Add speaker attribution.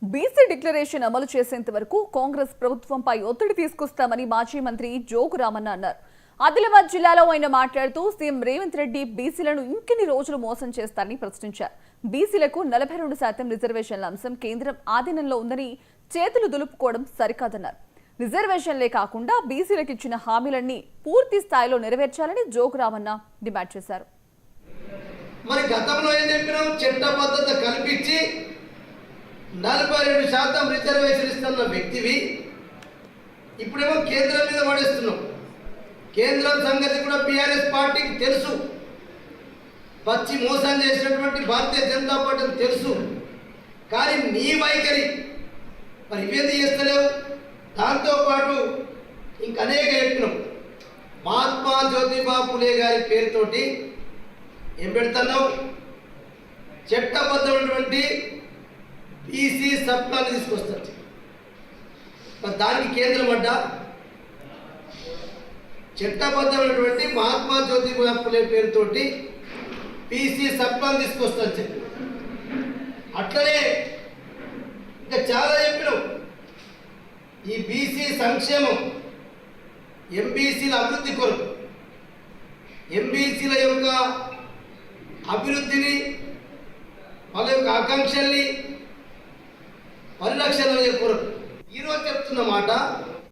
Speaker 1: BC declaration అమలు చేసేంత వరకు కాంగ్రెస్ ప్రభుత్వంపై ఒత్తిడి తీసుకొస్తామని మాజీ మంత్రి జోగు రామన్న అన్నారు. ఆదిలాబాద్ జిల్లాలో ఆయన మాట్లాడుతూ సీఎం రేవంత్ రెడ్డి బీసీలను ఇంకెన్ని రోజులు మోసం చేస్తారని ప్రశ్నించారు. బీసీలకు 42% రిజర్వేషన్ల అంశం కేంద్రం ఆధీనంలో ఉందని చేతులు దులుపుకోవడం సరికాదన్నారు. రిజర్వేషన్లే కాకుండా బీసీలకు ఇచ్చిన హామీలన్నీ పూర్తి స్థాయిలో నెరవేర్చాలని జోగు రామన్న డిమాండ్ చేశారు.
Speaker 2: మరి గతంలో ఏం చెప్పినాం, చట్టబద్ధత కల్పించి 42% రిజర్వేషన్ ఇస్తున్న వ్యక్తివి ఇప్పుడేమో కేంద్రం మీద పడేస్తున్నాం. కేంద్రం సంగతి కూడా బీఆర్ఎస్ పార్టీకి తెలుసు, పచ్చి మోసం చేసినటువంటి భారతీయ జనతా పార్టీకి తెలుసు. కానీ నీ వైఖరి మరి ఇవేది చేస్తలేవు. దాంతోపాటు ఇంకనేక చెప్పినాం. మహాత్మా జ్యోతిబా ఫులే గారి పేరుతోటి ఏం పెడుతున్నావు, చట్టబద్ధమైనటువంటి బీసీ సప్లాన్ని తీసుకొస్తారు. మరి దానికి కేంద్రం అడ్డా చట్టబద్ధమైనటువంటి మహాత్మా జ్యోతిబా ఫులే పేరుతోటి బీసీ సప్లాన్ని తీసుకొస్తారు చెప్పి అట్లనే ఇంకా చాలా చెప్పినాం. ఈ బీసీ సంక్షేమం, ఎంబీసీల అభివృద్ధి కొరకు, ఎంబీసీల యొక్క అభివృద్ధిని, వాళ్ళ యొక్క ఆకాంక్షల్ని పరిరక్షణ కొరకు ఈరోజు చెప్తున్న మాట